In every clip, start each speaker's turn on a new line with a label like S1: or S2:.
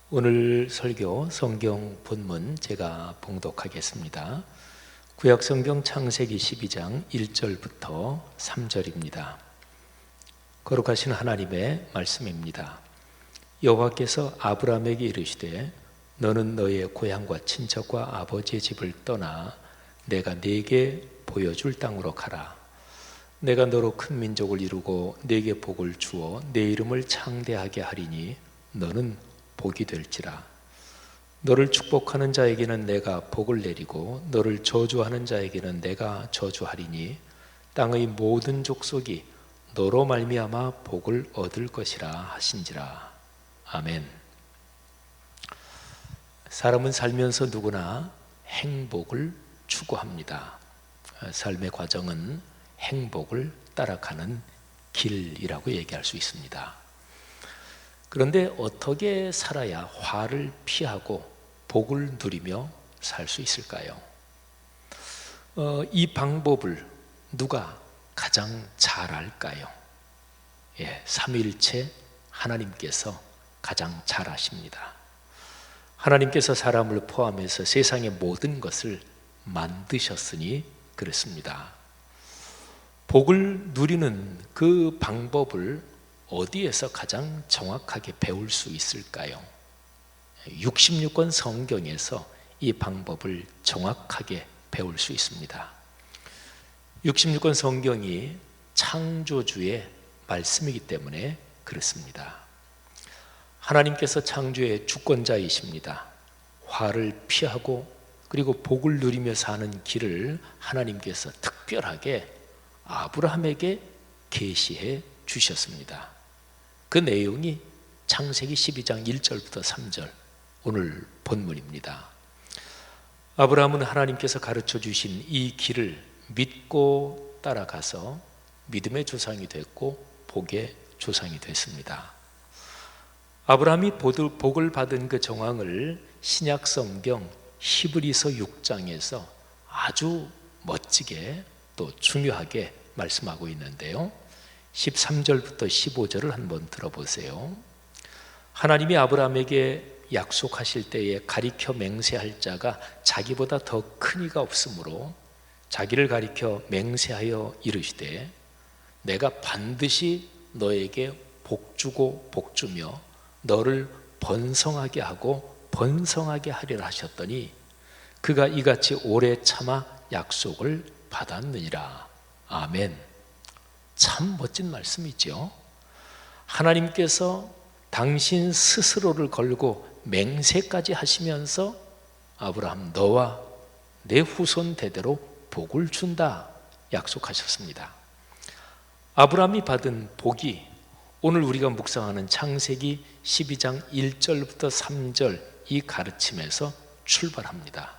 S1: 오늘 설교 성경 본문 제가 봉독하겠습니다. 구약 성경 창세기 12장 1절부터 3절입니다. 거룩하신 하나님의 말씀입니다. 여호와께서 아브라함에게 이르시되 너는 너의 고향과 친척과 아버지의 집을 떠나 내가 네게 보여줄 땅으로 가라. 내가 너로 큰 민족을 이루고 네게 복을 주어 네 이름을 창대하게 하리니 너는 복이 될지라. 너를 축복하는 자에게는 내가 복을 내리고 너를 저주하는 자에게는 내가 저주하리니 땅의 모든 족속이 너로 말미암아 복을 얻을 것이라 하신지라. 아멘. 사람은 살면서 누구나 행복을 추구합니다. 삶의 과정은 행복을 따라가는 길이라고 얘기할 수 있습니다. 그런데 어떻게 살아야 화를 피하고 복을 누리며 살 수 있을까요? 이 방법을 누가 가장 잘 알까요? 삼위일체 하나님께서 가장 잘 아십니다. 하나님께서 사람을 포함해서 세상의 모든 것을 만드셨으니 그렇습니다. 복을 누리는 그 방법을 어디에서 가장 정확하게 배울 수 있을까요? 66권 성경에서 이 방법을 정확하게 배울 수 있습니다. 66권 성경이 창조주의 말씀이기 때문에 그렇습니다. 하나님께서 창조의 주권자이십니다. 화를 피하고 그리고 복을 누리며 사는 길을 하나님께서 특별하게 아브라함에게 계시해 주셨습니다. 그 내용이 창세기 12장 1절부터 3절 오늘 본문입니다. 아브라함은 하나님께서 가르쳐 주신 이 길을 믿고 따라가서 믿음의 조상이 됐고 복의 조상이 됐습니다. 아브라함이 복을 받은 그 정황을 신약 성경 히브리서 6장에서 아주 멋지게 또 중요하게 말씀하고 있는데요. 13절부터 15절을 한번 들어보세요. 하나님이 아브라함에게 약속하실 때에 가리켜 맹세할 자가 자기보다 더 큰 이가 없으므로 자기를 가리켜 맹세하여 이르시되 내가 반드시 너에게 복주고 복주며 너를 번성하게 하고 번성하게 하리라 하셨더니 그가 이같이 오래 참아 약속을 받았느니라. 아멘. 참 멋진 말씀이죠. 하나님께서 당신 스스로를 걸고 맹세까지 하시면서 아브라함 너와 내 후손 대대로 복을 준다 약속하셨습니다. 아브라함이 받은 복이 오늘 우리가 묵상하는 창세기 12장 1절부터 3절 이 가르침에서 출발합니다.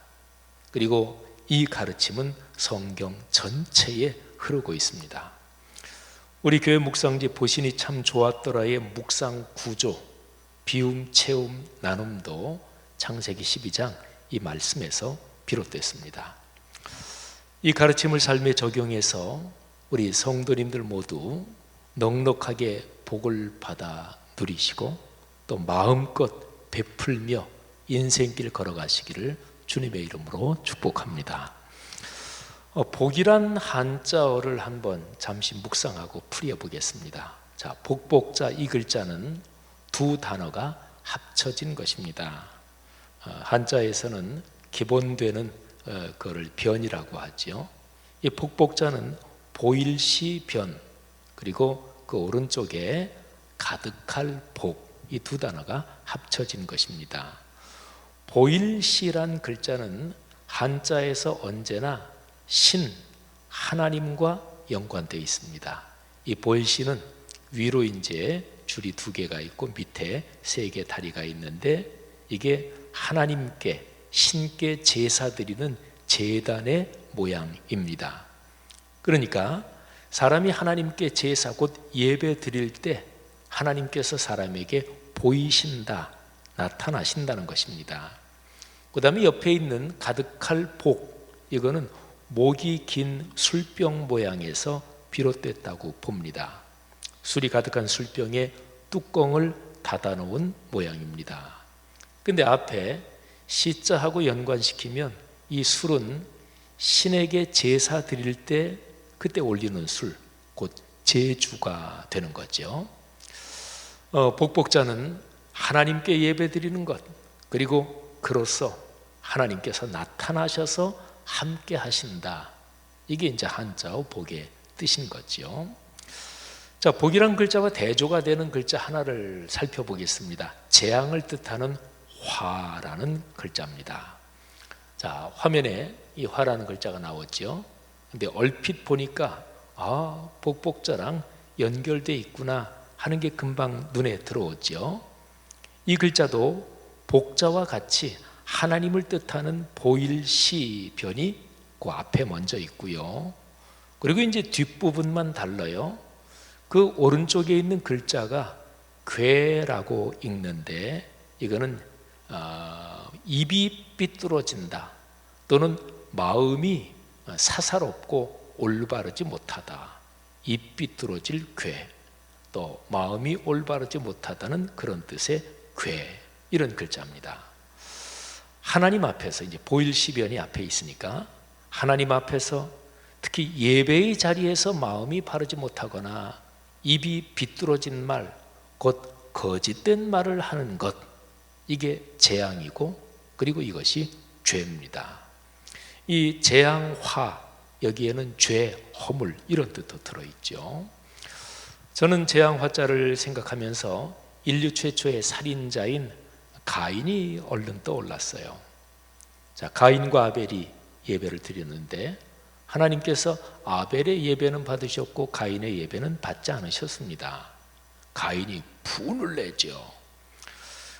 S1: 그리고 이 가르침은 성경 전체에 흐르고 있습니다. 우리 교회 묵상지 보시니 참 좋았더라의 묵상 구조, 비움, 채움, 나눔도 창세기 12장 이 말씀에서 비롯됐습니다. 이 가르침을 삶에 적용해서 우리 성도님들 모두 넉넉하게 복을 받아 누리시고 또 마음껏 베풀며 인생길 걸어가시기를 주님의 이름으로 축복합니다. 복이란 한자어를 한번 잠시 묵상하고 풀이해보겠습니다. 자, 복복자 이 글자는 두 단어가 합쳐진 것입니다. 한자에서는 기본되는 그걸 변이라고 하죠. 이 복복자는 보일시 변 그리고 그 오른쪽에 가득할 복 이 두 단어가 합쳐진 것입니다. 보일시란 글자는 한자에서 언제나 신, 하나님과 연관되어 있습니다. 이 보일시는 위로 이제 줄이 두 개가 있고 밑에 세 개 다리가 있는데 이게 하나님께 신께 제사 드리는 제단의 모양입니다. 그러니까 사람이 하나님께 제사 곧 예배 드릴 때 하나님께서 사람에게 보이신다, 나타나신다는 것입니다. 그 다음에 옆에 있는 가득할 복, 이거는 목이 긴 술병 모양에서 비롯됐다고 봅니다. 술이 가득한 술병에 뚜껑을 닫아놓은 모양입니다. 근데 앞에 시자하고 연관시키면 이 술은 신에게 제사 드릴 때 그때 올리는 술, 곧 제주가 되는 거죠. 복복자는 하나님께 예배 드리는 것, 그리고 그로써 하나님께서 나타나셔서 함께 하신다. 이게 이제 한자어 복의 뜻인 거죠. 자, 복이란 글자와 대조가 되는 글자 하나를 살펴보겠습니다. 재앙을 뜻하는 화라는 글자입니다. 자, 화면에 이 화라는 글자가 나왔죠. 근데 얼핏 보니까 복복자랑 연결돼 있구나 하는 게 금방 눈에 들어오죠. 이 글자도 복자와 같이 하나님을 뜻하는 보일시 변이 그 앞에 먼저 있고요. 그리고 이제 뒷부분만 달라요. 그 오른쪽에 있는 글자가 괴라고 읽는데 이거는 입이 삐뚤어진다 또는 마음이 사사롭고 올바르지 못하다. 입 삐뚤어질 괴, 또 마음이 올바르지 못하다는 그런 뜻의 괴, 이런 글자입니다. 하나님 앞에서 이제 보일시변이 앞에 있으니까 하나님 앞에서 특히 예배의 자리에서 마음이 바르지 못하거나 입이 비뚤어진 말, 곧 거짓된 말을 하는 것, 이게 재앙이고 그리고 이것이 죄입니다. 이 재앙화, 여기에는 죄, 허물 이런 뜻도 들어있죠. 저는 재앙화자를 생각하면서 인류 최초의 살인자인 가인이 얼른 떠올랐어요. 자, 가인과 아벨이 예배를 드렸는데 하나님께서 아벨의 예배는 받으셨고 가인의 예배는 받지 않으셨습니다. 가인이 분을 내죠.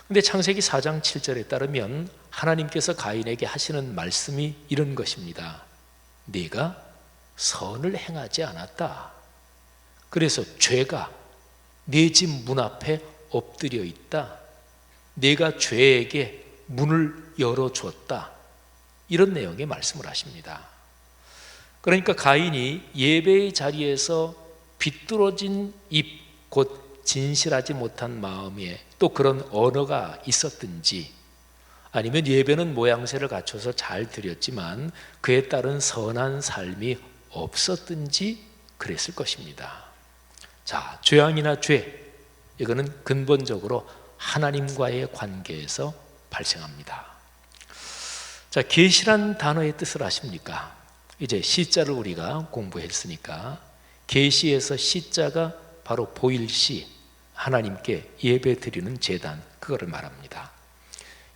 S1: 근데 창세기 4장 7절에 따르면 하나님께서 가인에게 하시는 말씀이 이런 것입니다. 네가 선을 행하지 않았다. 그래서 죄가 네 집 문 앞에 엎드려 있다. 네가 죄에게 문을 열어줬다. 이런 내용의 말씀을 하십니다. 그러니까 가인이 예배의 자리에서 비뚤어진 입, 곧 진실하지 못한 마음에 또 그런 언어가 있었든지, 아니면 예배는 모양새를 갖춰서 잘 드렸지만 그에 따른 선한 삶이 없었든지 그랬을 것입니다. 자, 죄악이나 죄, 이거는 근본적으로 하나님과의 관계에서 발생합니다. 자, 계시란 단어의 뜻을 아십니까? 이제 시자를 우리가 공부했으니까 계시에서 시자가 바로 보일시, 하나님께 예배 드리는 제단, 그거를 말합니다.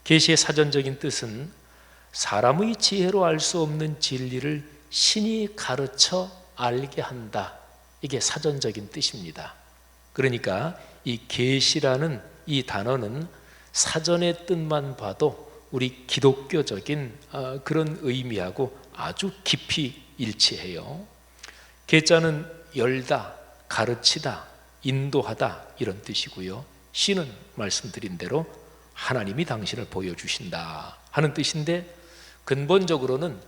S1: 계시의 사전적인 뜻은 사람의 지혜로 알 수 없는 진리를 신이 가르쳐 알게 한다. 이게 사전적인 뜻입니다. 그러니까 이 계시라는 이 단어는 사전의 뜻만 봐도 우리 기독교적인 그런 의미하고 아주 깊이 일치해요. 계자는 열다, 가르치다, 인도하다 이런 뜻이고요. 시는 말씀드린 대로 하나님이 당신을 보여주신다 하는 뜻인데 근본적으로는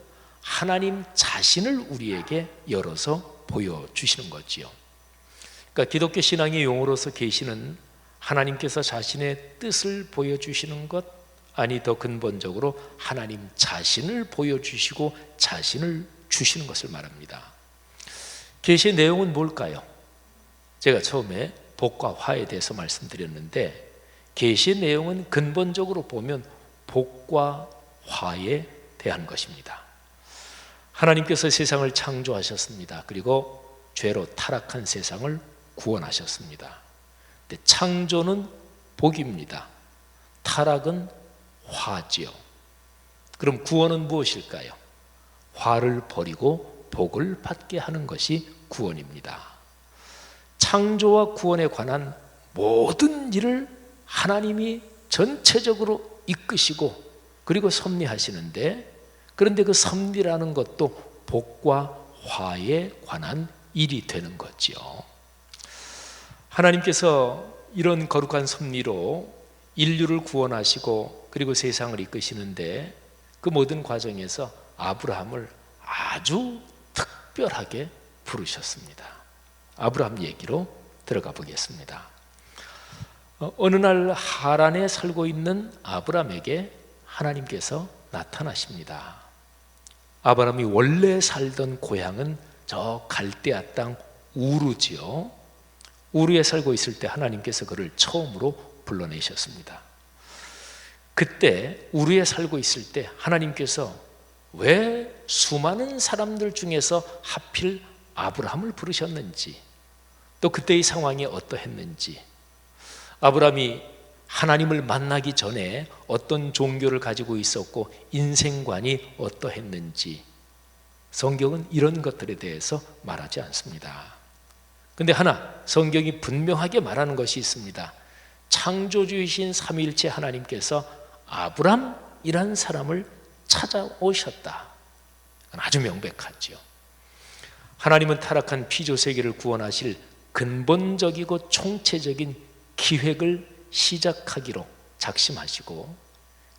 S1: 하나님 자신을 우리에게 열어서 보여주시는 거지요. 그러니까 기독교 신앙의 용어로서 계시는 하나님께서 자신의 뜻을 보여주시는 것, 아니 더 근본적으로 하나님 자신을 보여주시고 자신을 주시는 것을 말합니다. 계시의 내용은 뭘까요? 제가 처음에 복과 화에 대해서 말씀드렸는데 계시의 내용은 근본적으로 보면 복과 화에 대한 것입니다. 하나님께서 세상을 창조하셨습니다. 그리고 죄로 타락한 세상을 구원하셨습니다. 근데 창조는 복입니다. 타락은 화지요. 그럼 구원은 무엇일까요? 화를 버리고 복을 받게 하는 것이 구원입니다. 창조와 구원에 관한 모든 일을 하나님이 전체적으로 이끄시고 그리고 섭리하시는데, 그런데 그 섭리라는 것도 복과 화에 관한 일이 되는 거지요. 하나님께서 이런 거룩한 섭리로 인류를 구원하시고 그리고 세상을 이끄시는데 그 모든 과정에서 아브라함을 아주 특별하게 부르셨습니다. 아브라함 얘기로 들어가 보겠습니다. 어느 날 하란에 살고 있는 아브람에게 하나님께서 나타나십니다. 아브람이 원래 살던 고향은 저 갈대아 땅 우르지요. 우르에 살고 있을 때 하나님께서 그를 처음으로 불러내셨습니다. 그때 우르에 살고 있을 때 하나님께서 왜 수많은 사람들 중에서 하필 아브라함을 부르셨는지, 또 그때의 상황이 어떠했는지, 아브라함이 하나님을 만나기 전에 어떤 종교를 가지고 있었고 인생관이 어떠했는지 성경은 이런 것들에 대해서 말하지 않습니다. 그런데 하나 성경이 분명하게 말하는 것이 있습니다. 창조주이신 삼위일체 하나님께서 아브람이란 사람을 찾아오셨다. 아주 명백하죠. 하나님은 타락한 피조 세계를 구원하실 근본적이고 총체적인 기획을 시작하기로 작심하시고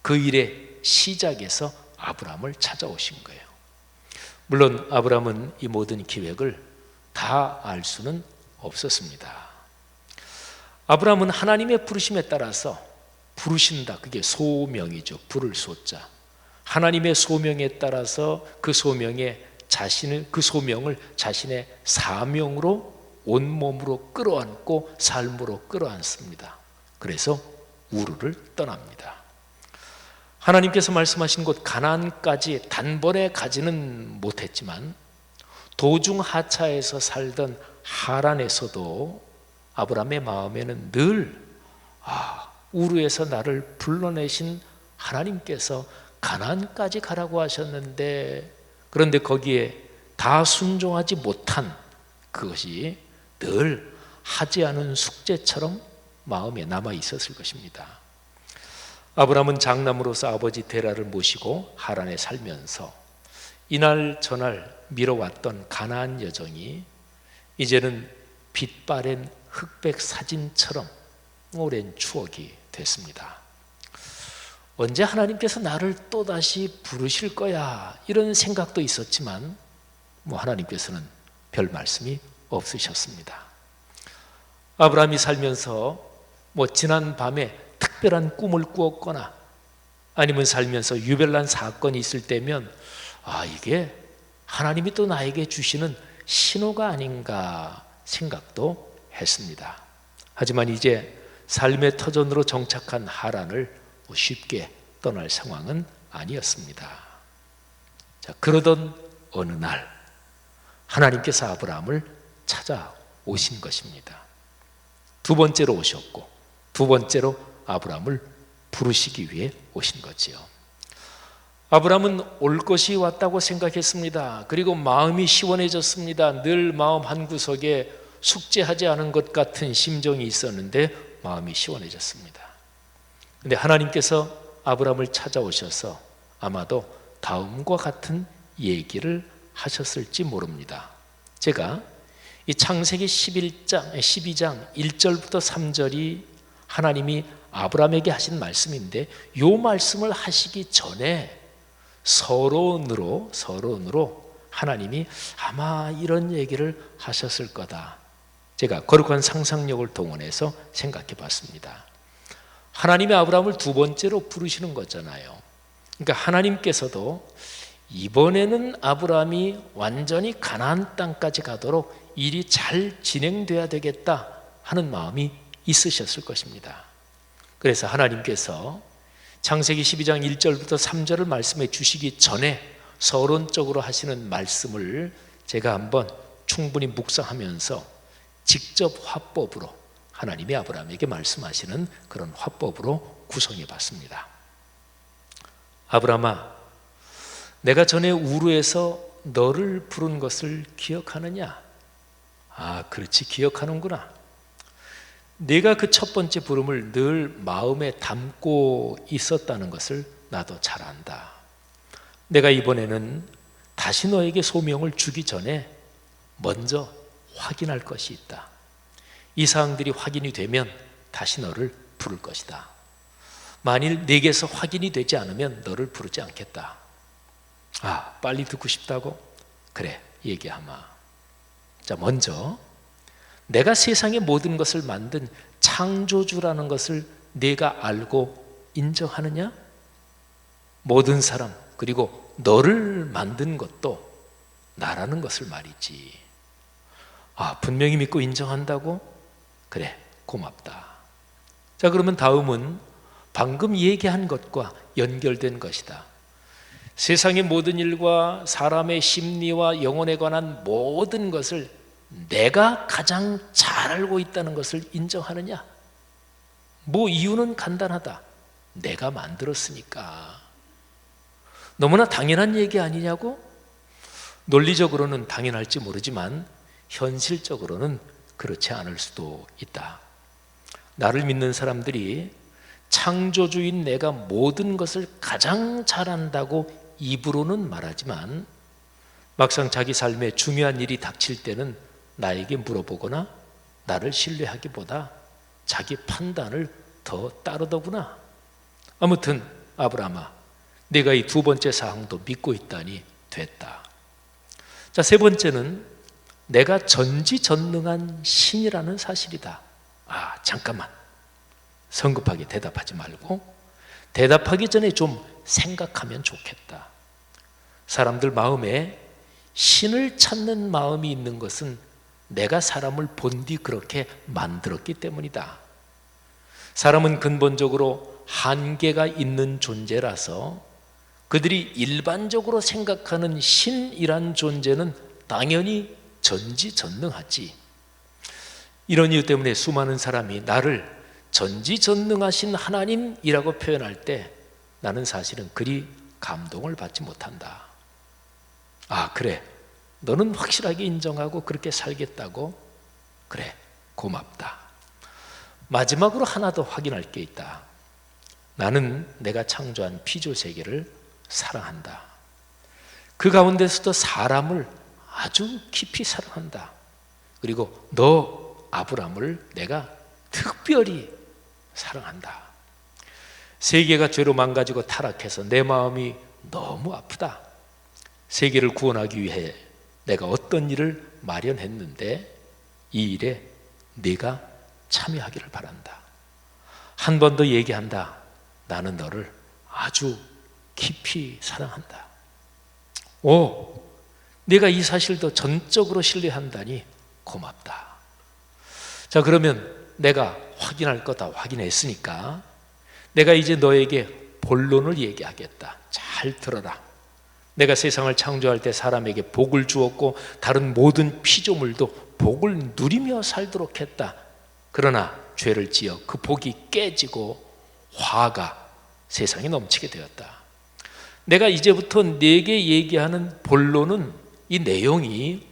S1: 그 일의 시작에서 아브람을 찾아오신 거예요. 물론 아브람은 이 모든 기획을 다 알 수는 없었습니다. 아브람은 하나님의 부르심에 따라서 부르신다. 그게 소명이죠. 부를 소자. 하나님의 소명에 따라서 그 소명을 자신의 사명으로 온몸으로 끌어안고 삶으로 끌어안습니다. 그래서 우르를 떠납니다. 하나님께서 말씀하신 곳 가나안까지 단번에 가지는 못했지만 도중 하차해서 살던 하란에서도 아브람의 마음에는 늘 우르에서 나를 불러내신 하나님께서 가나안까지 가라고 하셨는데, 그런데 거기에 다 순종하지 못한 그것이 늘 하지 않은 숙제처럼 마음에 남아 있었을 것입니다. 아브람은 장남으로서 아버지 데라를 모시고 하란에 살면서 이날 저날 미뤄왔던 가나안 여정이 이제는 빛바랜 흑백 사진처럼 오랜 추억이 됐습니다. 언제 하나님께서 나를 또다시 부르실 거야 이런 생각도 있었지만 하나님께서는 별 말씀이 없으셨습니다. 아브라함이 살면서 지난 밤에 특별한 꿈을 꾸었거나 아니면 살면서 유별난 사건이 있을 때면 이게 하나님이 또 나에게 주시는 신호가 아닌가 생각도 했습니다. 하지만 이제 삶의 터전으로 정착한 하란을 쉽게 떠날 상황은 아니었습니다. 그러던 어느 날 하나님께서 아브라함을 찾아오신 것입니다. 두 번째로 오셨고 두 번째로 아브라함을 부르시기 위해 오신 거지요. 아브라함은 올 것이 왔다고 생각했습니다. 그리고 마음이 시원해졌습니다. 늘 마음 한구석에 숙제하지 않은 것 같은 심정이 있었는데 마음이 시원해졌습니다. 그런데 하나님께서 아브라함을 찾아오셔서 아마도 다음과 같은 얘기를 하셨을지 모릅니다. 제가 이 창세기 12장 1절부터 3절이 하나님이 아브라함에게 하신 말씀인데 이 말씀을 하시기 전에 서론으로 하나님이 아마 이런 얘기를 하셨을 거다. 제가 거룩한 상상력을 동원해서 생각해 봤습니다. 하나님이 아브라함을 두 번째로 부르시는 거잖아요. 그러니까 하나님께서도 이번에는 아브라함이 완전히 가나안 땅까지 가도록 일이 잘 진행돼야 되겠다 하는 마음이 있으셨을 것입니다. 그래서 하나님께서 창세기 12장 1절부터 3절을 말씀해 주시기 전에 서론적으로 하시는 말씀을 제가 한번 충분히 묵상하면서 직접 화법으로 하나님이 아브라함에게 말씀하시는 그런 화법으로 구성해 봤습니다. 아브라함아, 내가 전에 우르에서 너를 부른 것을 기억하느냐? 그렇지, 기억하는구나. 네가 그 첫 번째 부름을 늘 마음에 담고 있었다는 것을 나도 잘 안다. 내가 이번에는 다시 너에게 소명을 주기 전에 먼저 확인할 것이 있다. 이 사항들이 확인이 되면 다시 너를 부를 것이다. 만일 내게서 확인이 되지 않으면 너를 부르지 않겠다. 빨리 듣고 싶다고? 그래, 얘기하마. 자, 먼저 내가 세상의 모든 것을 만든 창조주라는 것을 내가 알고 인정하느냐? 모든 사람, 그리고 너를 만든 것도 나라는 것을 말이지. 분명히 믿고 인정한다고? 그래, 고맙다. 자, 그러면 다음은 방금 얘기한 것과 연결된 것이다. 세상의 모든 일과 사람의 심리와 영혼에 관한 모든 것을 내가 가장 잘 알고 있다는 것을 인정하느냐? 이유는 간단하다. 내가 만들었으니까. 너무나 당연한 얘기 아니냐고? 논리적으로는 당연할지 모르지만 현실적으로는 그렇지 않을 수도 있다. 나를 믿는 사람들이 창조주인 내가 모든 것을 가장 잘한다고 입으로는 말하지만 막상 자기 삶에 중요한 일이 닥칠 때는 나에게 물어보거나 나를 신뢰하기보다 자기 판단을 더 따르더구나. 아무튼 아브라함아, 내가 이 두 번째 사항도 믿고 있다니 됐다. 자, 세 번째는 내가 전지전능한 신이라는 사실이다. 잠깐만. 성급하게 대답하지 말고 대답하기 전에 좀 생각하면 좋겠다. 사람들 마음에 신을 찾는 마음이 있는 것은 내가 사람을 본 뒤 그렇게 만들었기 때문이다. 사람은 근본적으로 한계가 있는 존재라서 그들이 일반적으로 생각하는 신이란 존재는 당연히 전지전능하지. 이런 이유 때문에 수많은 사람이 나를 전지전능하신 하나님이라고 표현할 때 나는 사실은 그리 감동을 받지 못한다. 그래, 너는 확실하게 인정하고 그렇게 살겠다고? 그래, 고맙다. 마지막으로 하나 더 확인할 게 있다. 나는 내가 창조한 피조 세계를 사랑한다. 그 가운데서도 사람을 아주 깊이 사랑한다. 그리고 너 아브람을 내가 특별히 사랑한다. 세계가 죄로 망가지고 타락해서 내 마음이 너무 아프다. 세계를 구원하기 위해 내가 어떤 일을 마련했는데 이 일에 네가 참여하기를 바란다. 한 번 더 얘기한다. 나는 너를 아주 깊이 사랑한다. 네가 이 사실도 전적으로 신뢰한다니 고맙다. 자, 그러면 내가 확인할 거 다 확인했으니까 내가 이제 너에게 본론을 얘기하겠다. 잘 들어라. 내가 세상을 창조할 때 사람에게 복을 주었고 다른 모든 피조물도 복을 누리며 살도록 했다. 그러나 죄를 지어 그 복이 깨지고 화가 세상에 넘치게 되었다. 내가 이제부터 네게 얘기하는 본론은 이 내용이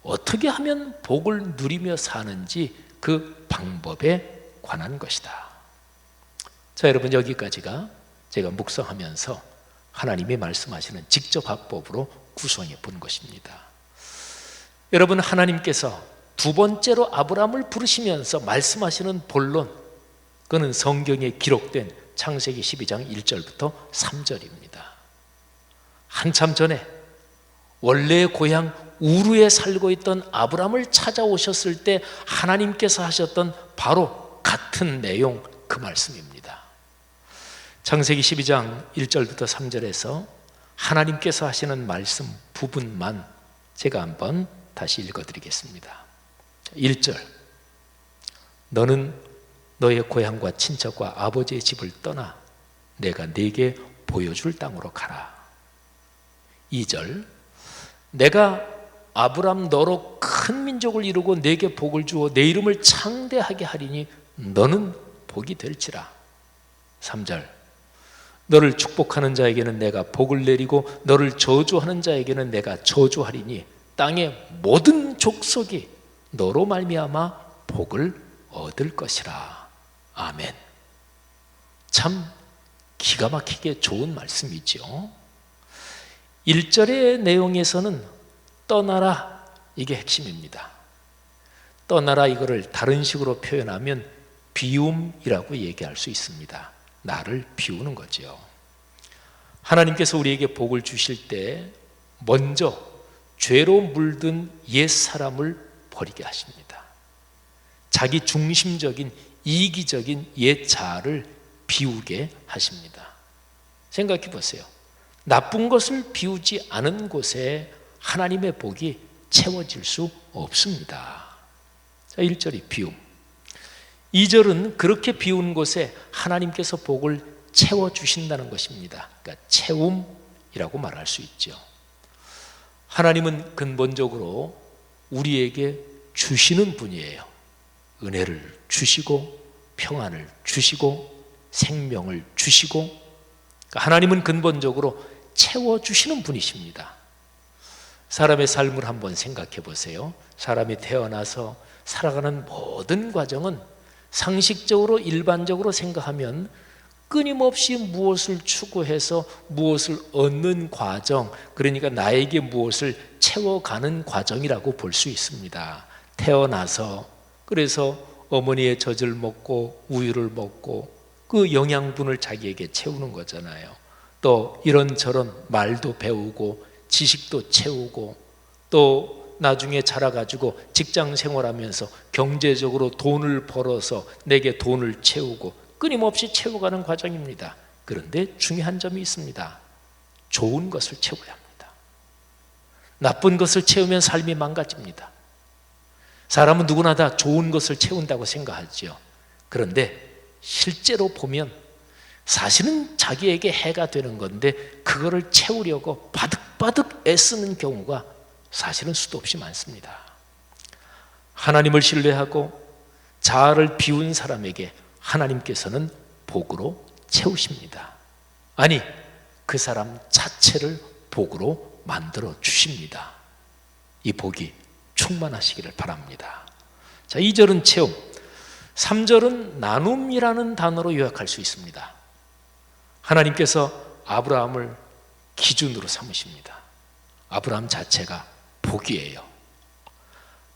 S1: 어떻게 하면 복을 누리며 사는지 그 방법에 관한 것이다. 자, 여러분, 여기까지가 제가 묵상하면서 하나님이 말씀하시는 직접합법으로 구성해 본 것입니다. 여러분, 하나님께서 두 번째로 아브라함을 부르시면서 말씀하시는 본론, 그는 성경에 기록된 창세기 12장 1절부터 3절입니다. 한참 전에 원래의 고향 우르에 살고 있던 아브라함을 찾아오셨을 때 하나님께서 하셨던 바로 같은 내용, 그 말씀입니다. 창세기 12장 1절부터 3절에서 하나님께서 하시는 말씀 부분만 제가 한번 다시 읽어드리겠습니다. 1절, 너는 너의 고향과 친척과 아버지의 집을 떠나 내가 네게 보여줄 땅으로 가라. 2절, 내가 아브람 너로 큰 민족을 이루고 네게 복을 주어 내 이름을 창대하게 하리니 너는 복이 될지라. 3절, 너를 축복하는 자에게는 내가 복을 내리고 너를 저주하는 자에게는 내가 저주하리니 땅의 모든 족속이 너로 말미암아 복을 얻을 것이라. 아멘. 참 기가 막히게 좋은 말씀이죠. 1절의 내용에서는 떠나라, 이게 핵심입니다. 떠나라, 이거를 다른 식으로 표현하면 비움이라고 얘기할 수 있습니다. 나를 비우는 거죠. 하나님께서 우리에게 복을 주실 때 먼저 죄로 물든 옛사람을 버리게 하십니다. 자기 중심적인 이기적인 옛 자아를 비우게 하십니다. 생각해 보세요. 나쁜 것을 비우지 않은 곳에 하나님의 복이 채워질 수 없습니다. 자, 1절이 비움. 2절은 그렇게 비운 곳에 하나님께서 복을 채워주신다는 것입니다. 그러니까 채움이라고 말할 수 있죠. 하나님은 근본적으로 우리에게 주시는 분이에요. 은혜를 주시고 평안을 주시고 생명을 주시고, 그러니까 하나님은 근본적으로 채워주시는 분이십니다. 사람의 삶을 한번 생각해 보세요. 사람이 태어나서 살아가는 모든 과정은 상식적으로 일반적으로 생각하면 끊임없이 무엇을 추구해서 무엇을 얻는 과정, 그러니까 나에게 무엇을 채워가는 과정이라고 볼 수 있습니다. 태어나서 그래서 어머니의 젖을 먹고 우유를 먹고 그 영양분을 자기에게 채우는 거잖아요. 또 이런저런 말도 배우고 지식도 채우고 또 나중에 자라가지고 직장 생활하면서 경제적으로 돈을 벌어서 내게 돈을 채우고 끊임없이 채워가는 과정입니다. 그런데 중요한 점이 있습니다. 좋은 것을 채워야 합니다. 나쁜 것을 채우면 삶이 망가집니다. 사람은 누구나 다 좋은 것을 채운다고 생각하죠. 그런데 실제로 보면 사실은 자기에게 해가 되는 건데 그거를 채우려고 바득바득 애쓰는 경우가 사실은 수도 없이 많습니다. 하나님을 신뢰하고 자아를 비운 사람에게 하나님께서는 복으로 채우십니다. 아니, 그 사람 자체를 복으로 만들어 주십니다. 이 복이 충만하시기를 바랍니다. 자, 2절은 채움, 3절은 나눔이라는 단어로 요약할 수 있습니다. 하나님께서 아브라함을 기준으로 삼으십니다. 아브라함 자체가 복이에요.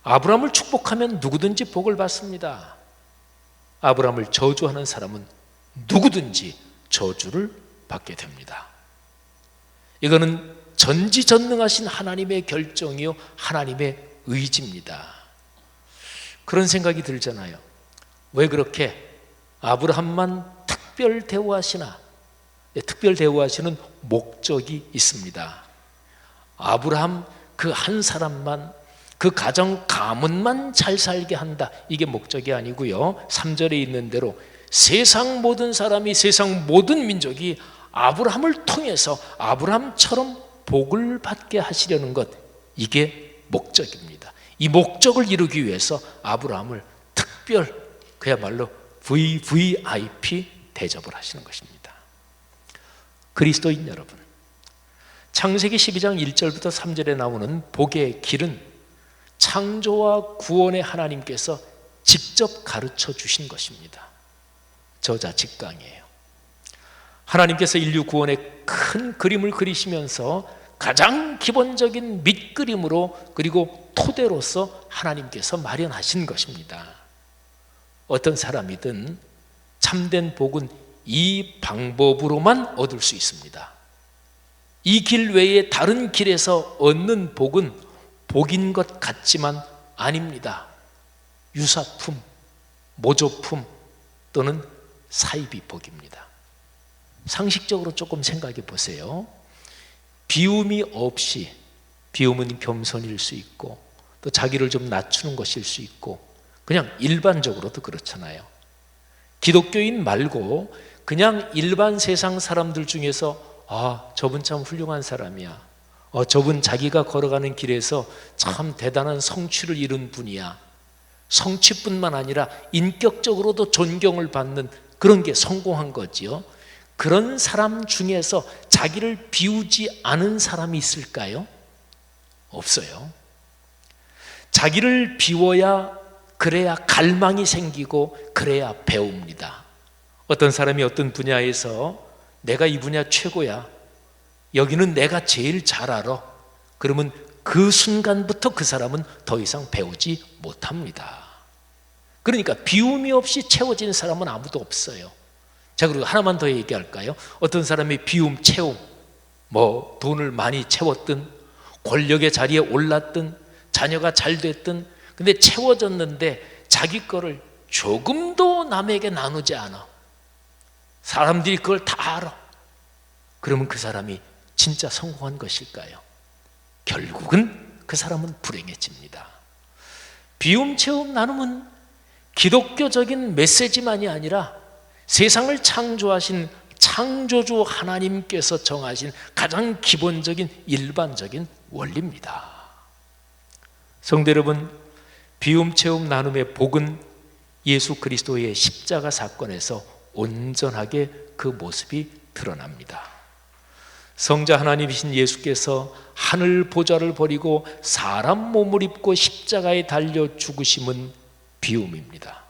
S1: 아브라함을 축복하면 누구든지 복을 받습니다. 아브라함을 저주하는 사람은 누구든지 저주를 받게 됩니다. 이거는 전지전능하신 하나님의 결정이요 하나님의 의지입니다. 그런 생각이 들잖아요. 왜 그렇게 아브라함만 특별 대우하시나? 특별 대우하시는 목적이 있습니다. 아브라함 그 한 사람만, 그 가정 가문만 잘 살게 한다, 이게 목적이 아니고요, 3절에 있는 대로 세상 모든 사람이, 세상 모든 민족이 아브라함을 통해서 아브라함처럼 복을 받게 하시려는 것, 이게 목적입니다. 이 목적을 이루기 위해서 아브라함을 특별, 그야말로 VVIP 대접을 하시는 것입니다. 그리스도인 여러분, 창세기 12장 1절부터 3절에 나오는 복의 길은 창조와 구원의 하나님께서 직접 가르쳐 주신 것입니다. 저자 직강이에요. 하나님께서 인류 구원의 큰 그림을 그리시면서 가장 기본적인 밑그림으로, 그리고 토대로서 하나님께서 마련하신 것입니다. 어떤 사람이든 참된 복은 이 방법으로만 얻을 수 있습니다. 이 길 외에 다른 길에서 얻는 복은 복인 것 같지만 아닙니다. 유사품, 모조품 또는 사이비 복입니다. 상식적으로 조금 생각해 보세요. 비움이 없이, 비움은 겸손일 수 있고 또 자기를 좀 낮추는 것일 수 있고 그냥 일반적으로도 그렇잖아요. 기독교인 말고 그냥 일반 세상 사람들 중에서 저분 참 훌륭한 사람이야, 저분 자기가 걸어가는 길에서 참 대단한 성취를 이룬 분이야, 성취뿐만 아니라 인격적으로도 존경을 받는 그런 게 성공한 거지요. 그런 사람 중에서 자기를 비우지 않은 사람이 있을까요? 없어요. 자기를 비워야, 그래야 갈망이 생기고 그래야 배웁니다. 어떤 사람이 어떤 분야에서 내가 이 분야 최고야, 여기는 내가 제일 잘 알아, 그러면 그 순간부터 그 사람은 더 이상 배우지 못합니다. 그러니까 비움이 없이 채워진 사람은 아무도 없어요. 자, 그리고 하나만 더 얘기할까요? 어떤 사람이 비움, 채움, 돈을 많이 채웠든 권력의 자리에 올랐든 자녀가 잘 됐든, 근데 채워졌는데 자기 거를 조금도 남에게 나누지 않아. 사람들이 그걸 다 알아. 그러면 그 사람이 진짜 성공한 것일까요? 결국은 그 사람은 불행해집니다. 비움 체험 나눔은 기독교적인 메시지만이 아니라 세상을 창조하신 창조주 하나님께서 정하신 가장 기본적인 일반적인 원리입니다. 성도 여러분, 비움 체험 나눔의 복은 예수 그리스도의 십자가 사건에서 온전하게 그 모습이 드러납니다. 성자 하나님이신 예수께서 하늘 보좌를 버리고 사람 몸을 입고 십자가에 달려 죽으심은 비움입니다.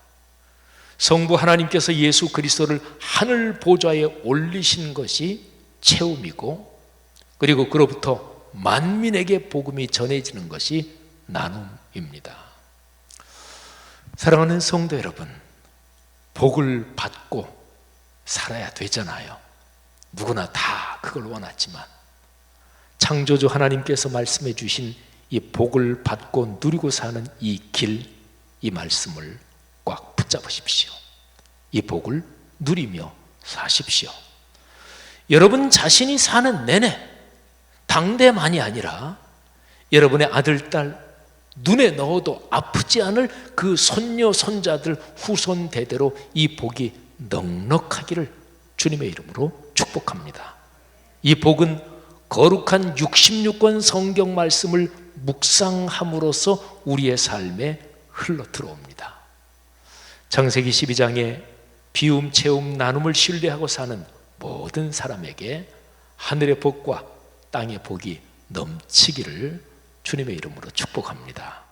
S1: 성부 하나님께서 예수 그리스도를 하늘 보좌에 올리신 것이 체험이고, 그리고 그로부터 만민에게 복음이 전해지는 것이 나눔입니다. 사랑하는 성도 여러분, 복을 받고 살아야 되잖아요. 누구나 다 그걸 원하지만 창조주 하나님께서 말씀해 주신 이 복을 받고 누리고 사는 이 길, 이 말씀을 꽉 붙잡으십시오. 이 복을 누리며 사십시오. 여러분 자신이 사는 내내, 당대만이 아니라 여러분의 아들, 딸, 눈에 넣어도 아프지 않을 그 손녀, 손자들 후손 대대로 이 복이 넉넉하기를 주님의 이름으로 축복합니다. 이 복은 거룩한 66권 성경 말씀을 묵상함으로써 우리의 삶에 흘러 들어옵니다. 창세기 12장에 비움, 체험, 나눔을 신뢰하고 사는 모든 사람에게 하늘의 복과 땅의 복이 넘치기를 주님의 이름으로 축복합니다.